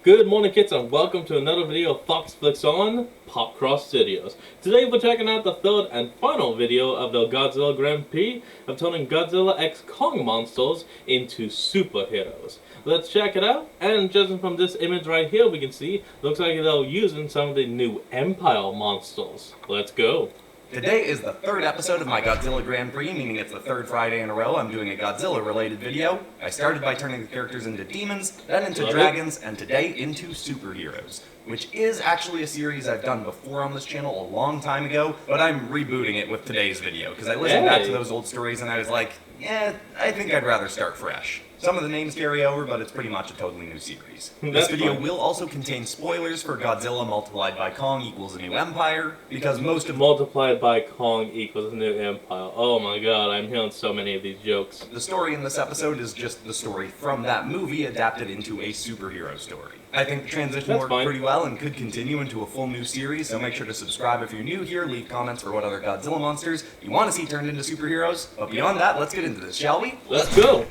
Good morning, kids, and welcome to another video of Fox Flicks on Pop Cross Studios. Today we're checking out the third and final video of the Godzilla Grand Prix of turning Godzilla x Kong monsters into superheroes. Let's check it out, and judging from this image right here, we can see looks like they're using some of the new Empire monsters. Let's go. Today is the third episode of my Godzilla Grand Prix, meaning it's the third Friday in a row I'm doing a Godzilla-related video. I started by turning the characters into demons, then into dragons, and today into superheroes, which is actually a series I've done before on this channel a long time ago, but I'm rebooting it with today's video, because I listened back to those old stories and I was like, I think I'd rather start fresh. Some of the names carry over, but it's pretty much a totally new series. This video will also contain spoilers for Godzilla multiplied by Kong equals a new empire, because most of multiplied by Kong equals a new empire. Oh my god, I'm hearing so many of these jokes. The story in this episode is just the story from that movie adapted into a superhero story. I think the transition worked pretty well and could continue into a full new series, so make sure to subscribe if you're new here, leave comments for what other Godzilla monsters you want to see turned into superheroes. But beyond that, let's get into this, shall we? Let's go!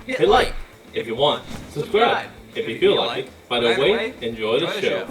Hit like if you want, subscribe if you feel like it. By the way, enjoy the show.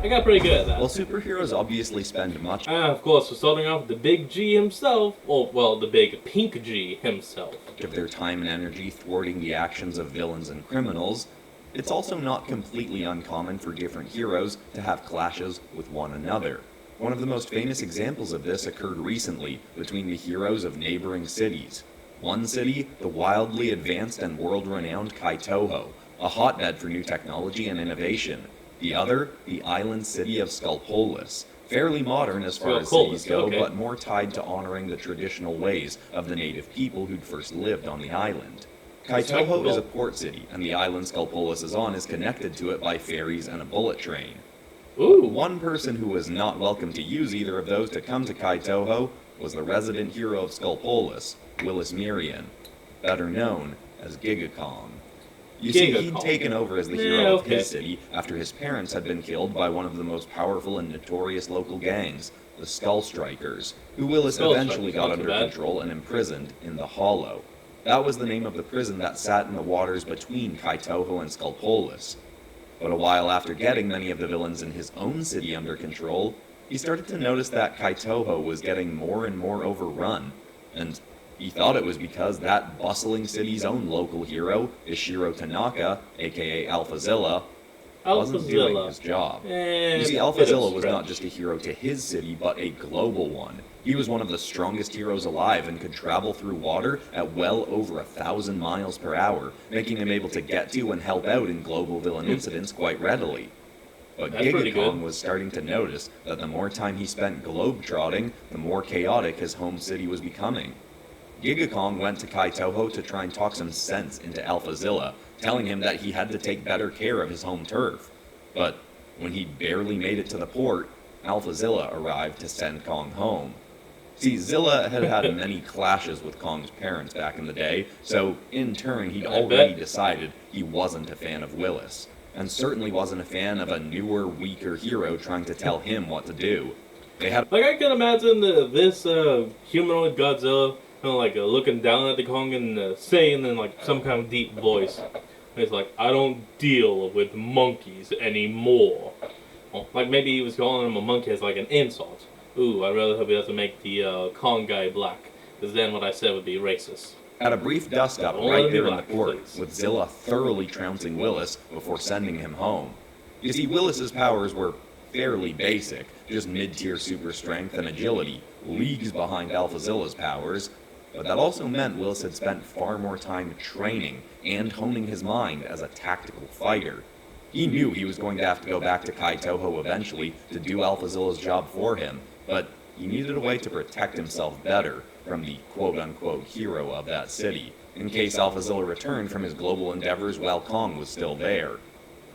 I got pretty good at that. Well, superheroes obviously spend much of course, we're starting off with the big G himself, or, well, the big pink G himself. of their time and energy thwarting the actions of villains and criminals. It's also not completely uncommon for different heroes to have clashes with one another. One of the most famous examples of this occurred recently between the heroes of neighboring cities. One city, the wildly advanced and world-renowned Kaitoho, a hotbed for new technology and innovation. The other, the island city of Skullpolis, fairly modern as far as cities go, but more tied to honoring the traditional ways of the native people who'd first lived on the island. Kaitoho is a port city, and the island Skullpolis is on is connected to it by ferries and a bullet train. Ooh. One person who was not welcome to use either of those to come to Kaitoho was the resident hero of Skullpolis, Willis Mirian, better known as Giga Kong. You see, he'd taken over as the hero of his city after his parents had been killed by one of the most powerful and notorious local gangs, the Skull Strikers, who Willis eventually got under control and imprisoned in the Hollow. That was the name of the prison that sat in the waters between Kaitoho and Skullpolis. But a while after getting many of the villains in his own city under control, he started to notice that Kaitoho was getting more and more overrun, and he thought it was because that bustling city's own local hero, Ishiro Tanaka, aka AlphaZilla, wasn't doing his job. You see, AlphaZilla was not just a hero to his city, but a global one. He was one of the strongest heroes alive and could travel through water at well over 1,000 miles per hour, making him able to get to and help out in global villain incidents quite readily. But Giga Kong was starting to notice that the more time he spent globe-trotting, the more chaotic his home city was becoming. Giga Kong went to Kaitoho to try and talk some sense into AlphaZilla, telling him that he had to take better care of his home turf. But when he barely made it to the port, AlphaZilla arrived to send Kong home. See, Zilla had had many clashes with Kong's parents back in the day, so in turn he'd already decided he wasn't a fan of Willis, and certainly wasn't a fan of a newer, weaker hero trying to tell him what to do. They had I can imagine this humanoid Godzilla looking down at the Kong and saying in some kind of deep voice. It's like, I don't deal with monkeys anymore. Well, maybe he was calling him a monkey as an insult. Ooh, I really hope he doesn't make the Kong guy black, because then what I said would be racist. Had a brief dust-up right there in the port, with Zilla thoroughly trouncing Willis before sending him home. You see, Willis's powers were fairly basic, just mid-tier super strength and agility, leagues behind AlphaZilla's powers, but that also meant Willis had spent far more time training and honing his mind as a tactical fighter. He knew he was going to have to go back to Kaitoho eventually to do AlphaZilla's job for him, but he needed a way to protect himself better from the quote-unquote hero of that city, in case AlphaZilla returned from his global endeavors while Kong was still there.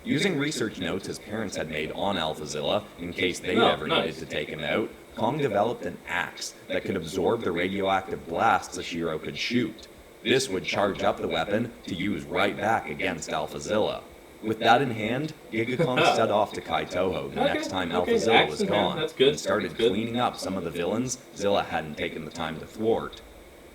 Using research notes his parents had made on AlphaZilla, in case they ever needed to take him out, Kong developed an axe that could absorb the radioactive blasts Ishiro could shoot. This would charge up the weapon to use right back against AlphaZilla. With that in hand, Giga Kong set off to Kaitoho the next time AlphaZilla was gone, and started cleaning up some of the villains Zilla hadn't taken the time to thwart.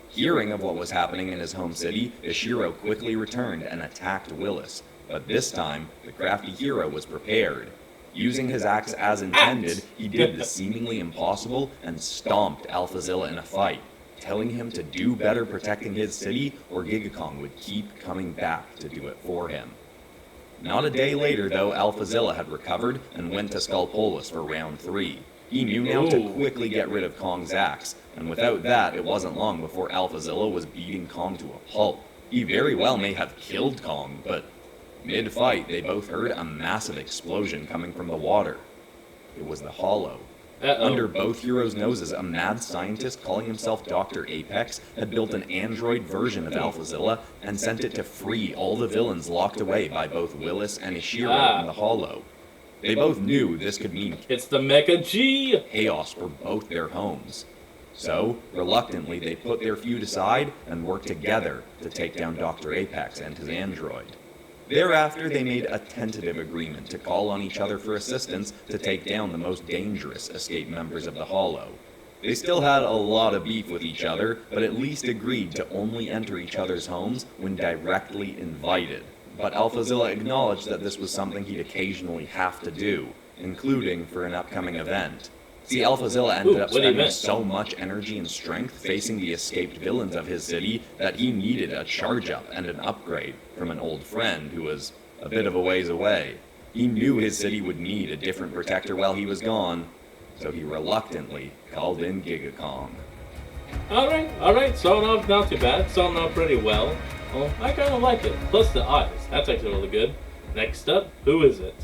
Hearing of what was happening in his home city, Ishiro quickly returned and attacked Willis, But this time, the crafty hero was prepared. Using his axe as intended, he did the seemingly impossible and stomped AlphaZilla in a fight, telling him to do better protecting his city or Giga Kong would keep coming back to do it for him. Not a day later, though, AlphaZilla had recovered and went to Skullpolus for round 3. He knew now to quickly get rid of Kong's axe, and without that, it wasn't long before AlphaZilla was beating Kong to a pulp. He very well may have killed Kong, but mid-fight, they both heard a massive explosion coming from the water. It was the Hollow. Under both heroes' noses, a mad scientist calling himself Dr. Apex had built an android version of AlphaZilla and sent it to free all the villains locked away by both Willis and Ishiro in the Hollow. They both knew this could mean it's the Mecha G! Chaos for both their homes. So, reluctantly, they put their feud aside and worked together to take down Dr. Apex and his android. Thereafter, they made a tentative agreement to call on each other for assistance to take down the most dangerous escaped members of the Hollow. They still had a lot of beef with each other, but at least agreed to only enter each other's homes when directly invited. But AlphaZilla acknowledged that this was something he'd occasionally have to do, including for an upcoming event. See, AlphaZilla ended up spending so much energy and strength facing the escaped villains of his city that he needed a charge-up and an upgrade from an old friend who was a bit of a ways away. He knew his city would need a different protector while he was gone, so he reluctantly called in Giga Kong. Alright, starting off not too bad, starting off pretty well. Well, I kinda like it, plus the eyes, that's actually really good. Next up, who is it?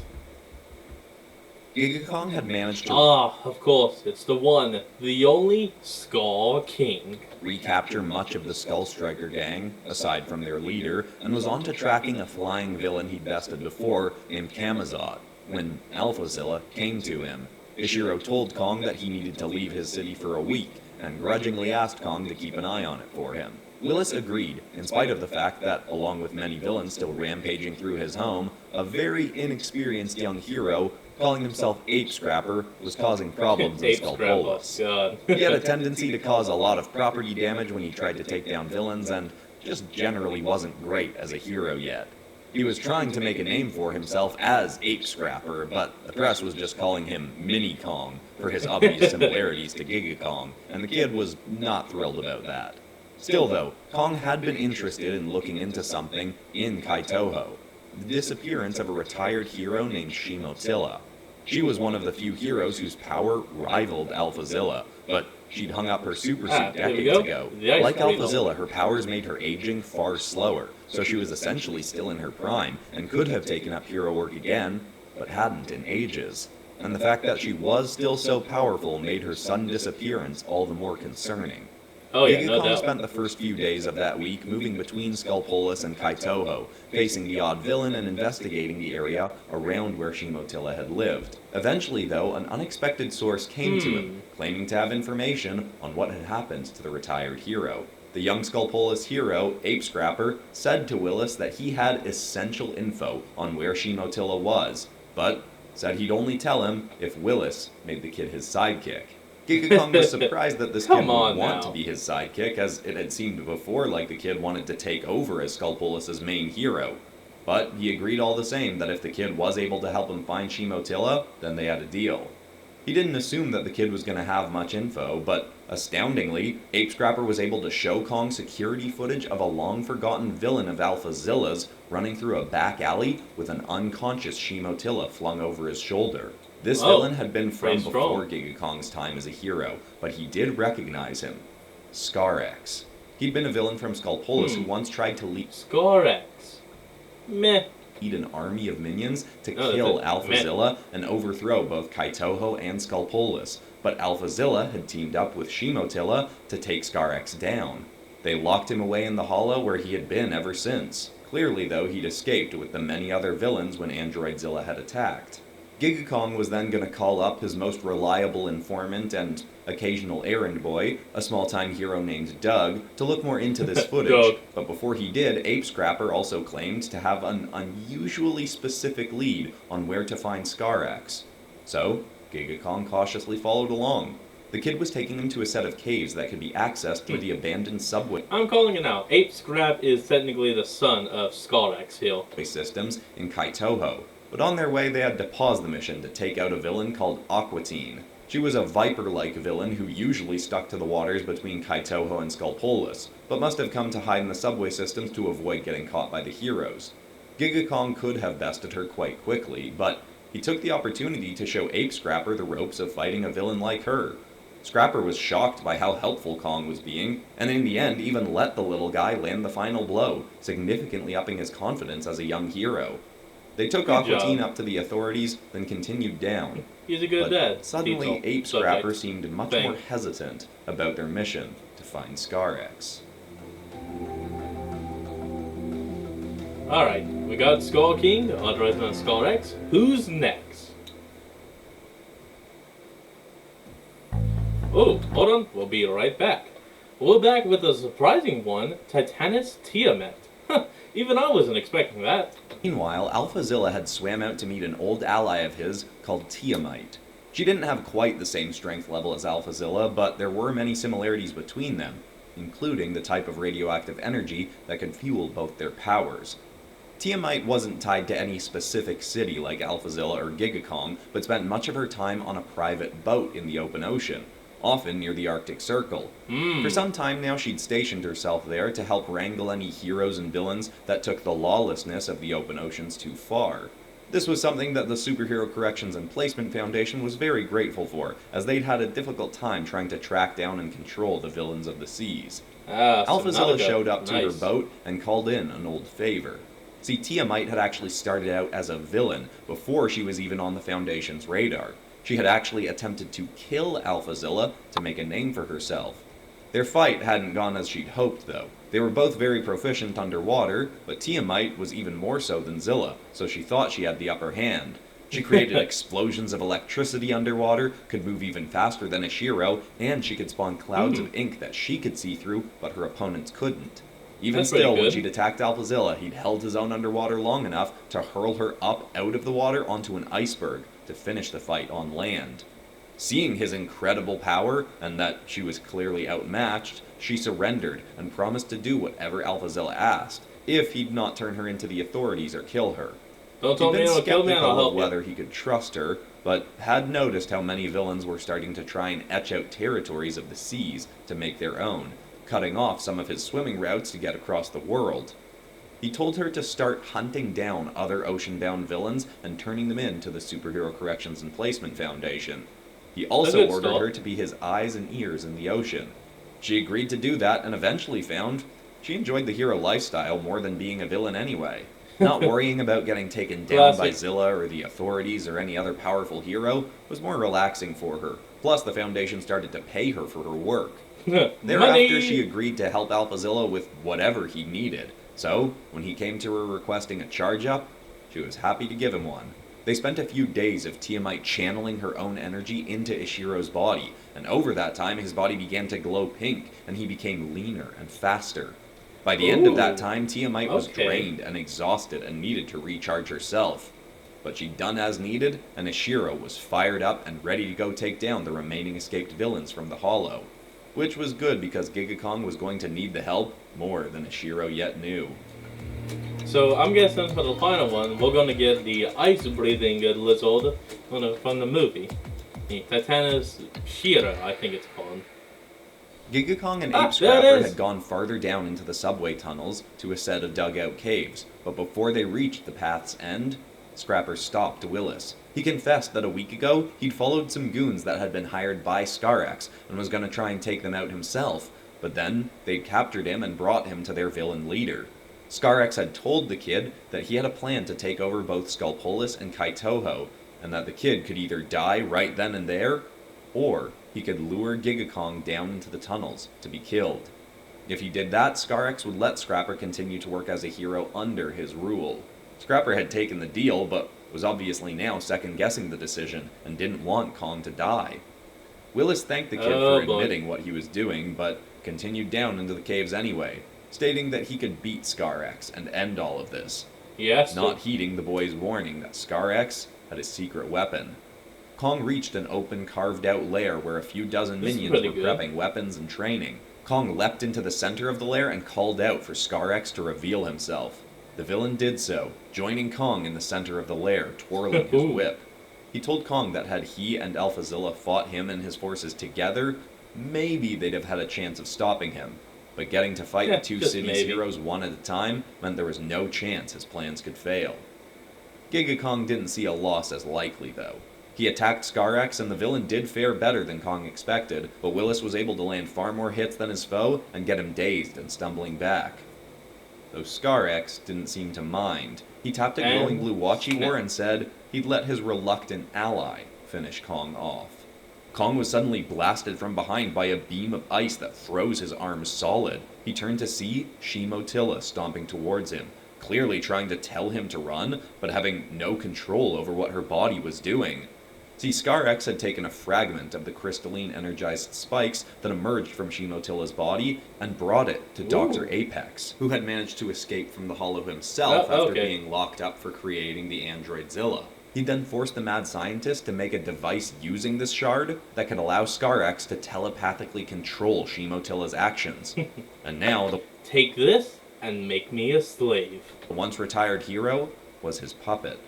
Giga Kong had managed to of course, it's the one, the only Skull King. Recapture much of the Skull Striker gang, aside from their leader, and was on to tracking a flying villain he'd bested before named Kamazot, when AlphaZilla came to him. Ishiro told Kong that he needed to leave his city for a week, and grudgingly asked Kong to keep an eye on it for him. Willis agreed, in spite of the fact that, along with many villains still rampaging through his home, a very inexperienced young hero calling himself Ape Scrapper was causing problems in Skullpolus. He had a tendency to cause a lot of property damage when he tried to take down villains, and just generally wasn't great as a hero yet. He was trying to make a name for himself as Ape Scrapper, but the press was just calling him Mini Kong for his obvious similarities to Giga Kong, and the kid was not thrilled about that. Still though, Kong had been interested in looking into something in Kaitoho, the disappearance of a retired hero named Shimotilla. She was one of the few heroes whose power rivaled AlphaZilla, but she'd hung up her supersuit decades ago. Like AlphaZilla, her powers made her aging far slower, so she was essentially still in her prime and could have taken up hero work again, but hadn't in ages. And the fact that she was still so powerful made her sudden disappearance all the more concerning. Giga Kong spent the first few days of that week moving between Skullpolus and Kaitoho, facing the odd villain and investigating the area around where Shimotilla had lived. Eventually, though, an unexpected source came to him, claiming to have information on what had happened to the retired hero. The young Skullpolus hero, Ape Scrapper, said to Willis that he had essential info on where Shimotilla was, but said he'd only tell him if Willis made the kid his sidekick. Giga Kong was surprised that this kid would want to be his sidekick, as it had seemed before like the kid wanted to take over as Skullpolus's main hero. But he agreed all the same that if the kid was able to help him find Shimotilla, then they had a deal. He didn't assume that the kid was going to have much info, but astoundingly, Ape Scrapper was able to show Kong security footage of a long-forgotten villain of AlphaZilla's running through a back alley with an unconscious Shimotilla flung over his shoulder. This villain had been from before Giga Kong's time as a hero, but he did recognize him. Scar-X. He'd been a villain from Skullpolus who once tried to lead an army of minions to kill AlphaZilla and overthrow both Kaitoho and Skullpolus, but AlphaZilla had teamed up with Shimotilla to take Scar-X down. They locked him away in the Hollow where he had been ever since. Clearly, though, he'd escaped with the many other villains when Androidzilla had attacked. Giga Kong was then going to call up his most reliable informant and occasional errand boy, a small-time hero named Doug, to look more into this footage. But before he did, Ape Scrapper also claimed to have an unusually specific lead on where to find Scar-X. So, Giga Kong cautiously followed along. The kid was taking him to a set of caves that could be accessed through the abandoned subway I'm calling it now. Ape Scrap is technically the son of Scorex Hill. systems in Kaitoho. But on their way, they had to pause the mission to take out a villain called Aquatine. She was a viper-like villain who usually stuck to the waters between Kaitoho and Skullpolis, but must have come to hide in the subway systems to avoid getting caught by the heroes. Giga Kong could have bested her quite quickly, but he took the opportunity to show Ape Scrapper the ropes of fighting a villain like her. Scrapper was shocked by how helpful Kong was being, and in the end even let the little guy land the final blow, significantly upping his confidence as a young hero. They took Aquatine up to the authorities, then continued down. He's a good dad. Suddenly, Ape Scrapper seemed much more hesitant about their mission to find Scar-X. Alright, we got Skull King, authorized on Scorex. Who's next? Oh, hold on, we'll be right back. We're back with a surprising one, Titanus Tiamat. Even I wasn't expecting that. Meanwhile, AlphaZilla had swam out to meet an old ally of his called Tiamite. She didn't have quite the same strength level as AlphaZilla, but there were many similarities between them, including the type of radioactive energy that could fuel both their powers. Tiamite wasn't tied to any specific city like AlphaZilla or Giga Kong, but spent much of her time on a private boat in the open ocean, often near the Arctic Circle. For some time now, she'd stationed herself there to help wrangle any heroes and villains that took the lawlessness of the open oceans too far. This was something that the Superhero Corrections and Placement Foundation was very grateful for, as they'd had a difficult time trying to track down and control the villains of the seas. AlphaZilla showed up to her boat and called in an old favor. See, Tiamite had actually started out as a villain before she was even on the Foundation's radar. She had actually attempted to kill AlphaZilla to make a name for herself. Their fight hadn't gone as she'd hoped, though. They were both very proficient underwater, but Tiamite was even more so than Zilla, so she thought she had the upper hand. She created explosions of electricity underwater, could move even faster than Ishiro, and she could spawn clouds of ink that she could see through, but her opponents couldn't. Even still, when she'd attacked AlphaZilla, he'd held his own underwater long enough to hurl her up out of the water onto an iceberg to finish the fight on land. Seeing his incredible power, and that she was clearly outmatched, she surrendered and promised to do whatever AlphaZilla asked, if he'd not turn her into the authorities or kill her. Don't tell me it'll kill me and I'll help you. Whether he could trust her, but had noticed how many villains were starting to try and etch out territories of the seas to make their own, cutting off some of his swimming routes to get across the world. He told her to start hunting down other ocean-bound villains and turning them in to the Superhero Corrections and Placement Foundation. He also ordered her to be his eyes and ears in the ocean. She agreed to do that and eventually found she enjoyed the hero lifestyle more than being a villain anyway. Not worrying about getting taken down by Zilla or the authorities or any other powerful hero was more relaxing for her. Plus, the Foundation started to pay her for her work. Thereafter, she agreed to help AlphaZilla with whatever he needed. So, when he came to her requesting a charge-up, she was happy to give him one. They spent a few days of Tiamite channeling her own energy into Ishiro's body, and over that time his body began to glow pink, and he became leaner and faster. By the end of that time, Tiamite was drained and exhausted and needed to recharge herself. But she'd done as needed, and Ishiro was fired up and ready to go take down the remaining escaped villains from the Hollow. Which was good because Giga Kong was going to need the help more than Ishiro yet knew. So I'm guessing for the final one, we're going to get the ice-breathing lizard from the movie. The Titanus Shira, I think it's called. Giga Kong and Ape Scrapper had gone farther down into the subway tunnels to a set of dugout caves, but before they reached the path's end, Scrapper stopped Willis. He confessed that a week ago, he'd followed some goons that had been hired by Scar-X and was going to try and take them out himself, but then they'd captured him and brought him to their villain leader. Scar-X had told the kid that he had a plan to take over both Skullpolis and Kaitoho, and that the kid could either die right then and there, or he could lure Giga Kong down into the tunnels to be killed. If he did that, Scar-X would let Scrapper continue to work as a hero under his rule. Scrapper had taken the deal, but was obviously now second-guessing the decision and didn't want Kong to die. Willis thanked the kid for admitting what he was doing, but continued down into the caves anyway, stating that he could beat Scar-X and end all of this. Yes. Not heeding the boy's warning that Scar-X had a secret weapon. Kong reached an open, carved-out lair where a few dozen This is minions pretty were good. prepping weapons and training. Kong leapt into the center of the lair and called out for Scar-X to reveal himself. The villain did so, joining Kong in the center of the lair, twirling his whip. He told Kong that had he and AlphaZilla fought him and his forces together, maybe they'd have had a chance of stopping him. But getting to fight the two just city's maybe. heroes one at a time meant there was no chance his plans could fail. Giga Kong didn't see a loss as likely, though. He attacked Scar-X and the villain did fare better than Kong expected, but Willis was able to land far more hits than his foe and get him dazed and stumbling back. Though Scar-X didn't seem to mind. He tapped a glowing blue Wachi War and said he'd let his reluctant ally finish Kong off. Kong was suddenly blasted from behind by a beam of ice that froze his arms solid. He turned to see Shimotilla stomping towards him, clearly trying to tell him to run, but having no control over what her body was doing. See, Scar-X had taken a fragment of the crystalline energized spikes that emerged from Shimotilla's body and brought it to Dr. Apex, who had managed to escape from the Hollow himself after being locked up for creating the android Zilla. He then forced the mad scientist to make a device using this shard that could allow Scar-X to telepathically control Shimotilla's actions. And now the Take this and make me a slave. once retired hero was his puppet.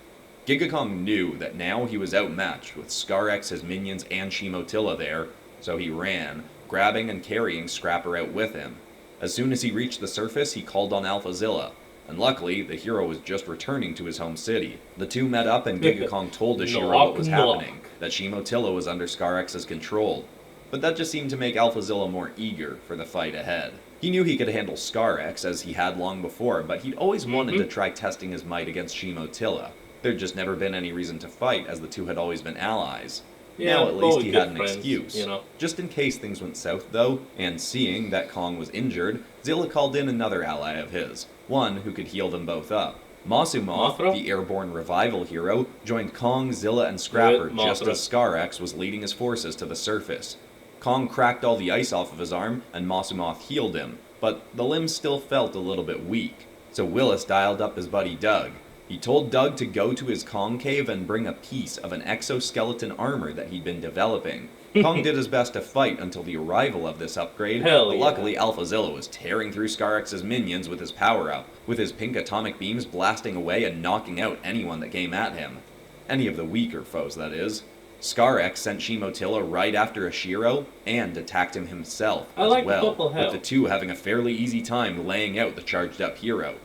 Giga Kong knew that now he was outmatched with Scar-X, his minions, and Shimotilla there, so he ran, grabbing and carrying Scrapper out with him. As soon as he reached the surface, he called on AlphaZilla, and luckily, the hero was just returning to his home city. The two met up and Giga Kong told Ashiro what was happening, that Shimotilla was under Scar-X's control. But that just seemed to make AlphaZilla more eager for the fight ahead. He knew he could handle Scar-X, as he had long before, but he'd always wanted to try testing his might against Shimotilla. There'd just never been any reason to fight, as the two had always been allies. Yeah, Now at least he had an friends, excuse. you know. Just in case things went south, though, and seeing that Kong was injured, Zilla called in another ally of his, one who could heal them both up. Masumoth, Mothra? the airborne revival hero, joined Kong, Zilla, and Scrapper Good just Mothra. as Scar-X was leading his forces to the surface. Kong cracked all the ice off of his arm, and Masumoth healed him, but the limbs still felt a little bit weak, so Willis dialed up his buddy Doug. He told Doug to go to his Kong cave and bring a piece of an exoskeleton armor that he'd been developing. Kong did his best to fight until the arrival of this upgrade, Hell but yeah. luckily AlphaZilla was tearing through Scar-X's minions with his power-up, with his pink atomic beams blasting away and knocking out anyone that came at him. Any of the weaker foes, that is. Scar-X sent Shimotilla right after Ashiro, and attacked him himself I as like the well, purple with hell. the two having a fairly easy time laying out the charged-up hero.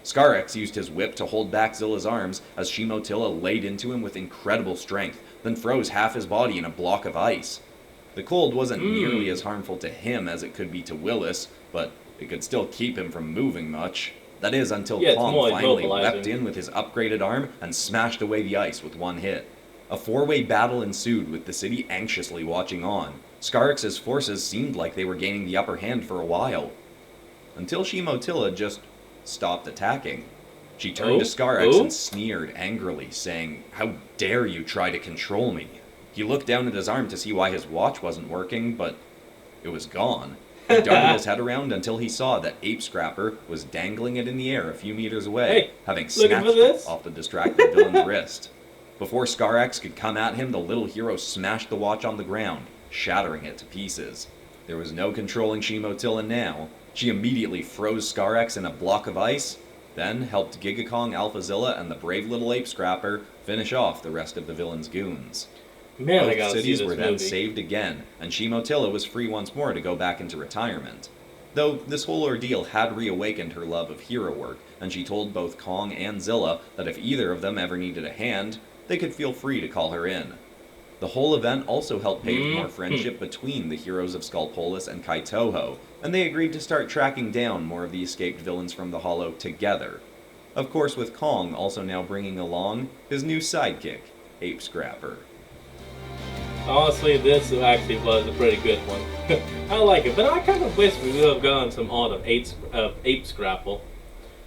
Scar-X used his whip to hold back Zilla's arms as Shimotilla laid into him with incredible strength, then froze half his body in a block of ice. The cold wasn't nearly as harmful to him as it could be to Willis, but it could still keep him from moving much. That is, until Yeah, it's Kong more finally immobilizing. leapt in with his upgraded arm and smashed away the ice with one hit. A four-way battle ensued with the city anxiously watching on. Scar-X's forces seemed like they were gaining the upper hand for a while. Until Shimotilla just stopped attacking. She turned to Scar-X and sneered angrily, saying, "How dare you try to control me?" He looked down at his arm to see why his watch wasn't working, but it was gone. He darted his head around until he saw that Ape Scrapper was dangling it in the air a few meters away, Hey, having looking snatched for it this? off the distracted villain's wrist. Before Scar-X could come at him, the little hero smashed the watch on the ground, shattering it to pieces. There was no controlling Shimotilla now. She immediately froze Scar-X in a block of ice, then helped Giga Kong, AlphaZilla, and the brave little Ape Scrapper finish off the rest of the villain's goons. Man, I Both gotta see cities this were then movie. saved again, and Shimotilla was free once more to go back into retirement. Though this whole ordeal had reawakened her love of hero work, and she told both Kong and Zilla that if either of them ever needed a hand, they could feel free to call her in. The whole event also helped pave more friendship between the heroes of Skullpolis and Kaitoho, and they agreed to start tracking down more of the escaped villains from the Hollow together. Of course, with Kong also now bringing along his new sidekick, Ape Scrapper. Honestly, this actually was a pretty good one. I like it, but I kind of wish we would have gotten some art of Ape Scrapple.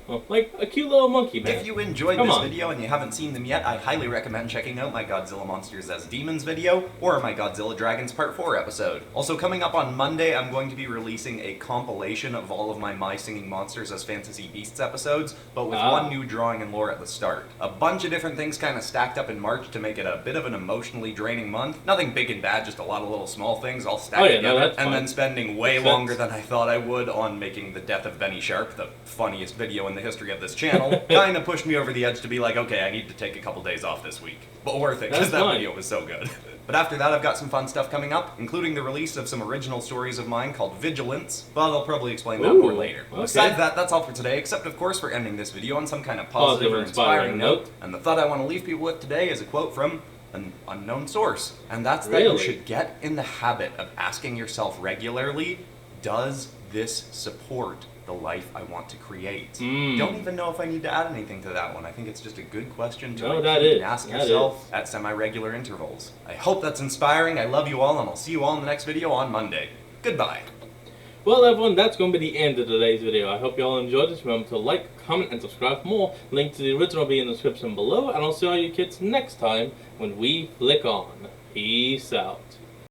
Well, like a cute little monkey man. If you enjoyed this video and you haven't seen them yet, I highly recommend checking out my Godzilla Monsters as Demons video, or my Godzilla Dragons Part 4 episode. Also coming up on Monday, I'm going to be releasing a compilation of all of my Singing Monsters as Fantasy Beasts episodes, but with one new drawing and lore at the start. A bunch of different things kind of stacked up in March to make it a bit of an emotionally draining month. Nothing big and bad, just a lot of little small things all stacked together, and then spending way longer than I thought I would on making the death of Benny Sharp the funniest video in the history of this channel. Kind of pushed me over the edge to be like, okay, I need to take a couple days off this week. But worth it, because that video was so good. But after that, I've got some fun stuff coming up, including the release of some original stories of mine called Vigilance, but I'll probably explain that more later. Okay. Besides that, that's all for today, except of course for ending this video on some kind of positive or inspiring note. And the thought I want to leave people with today is a quote from an unknown source. And that's that you should get in the habit of asking yourself regularly, does this support the life I want to create? Don't even know if I need to add anything to that one. I think it's just a good question to ask yourself at semi-regular intervals. I hope that's inspiring. I love you all, and I'll see you all in the next video on Monday. Goodbye. Well, everyone, that's going to be the end of today's video. I hope you all enjoyed this. Remember to like, comment, and subscribe for more. Link to the original will be in the description below, and I'll see all you kids next time when we flick on. Peace out.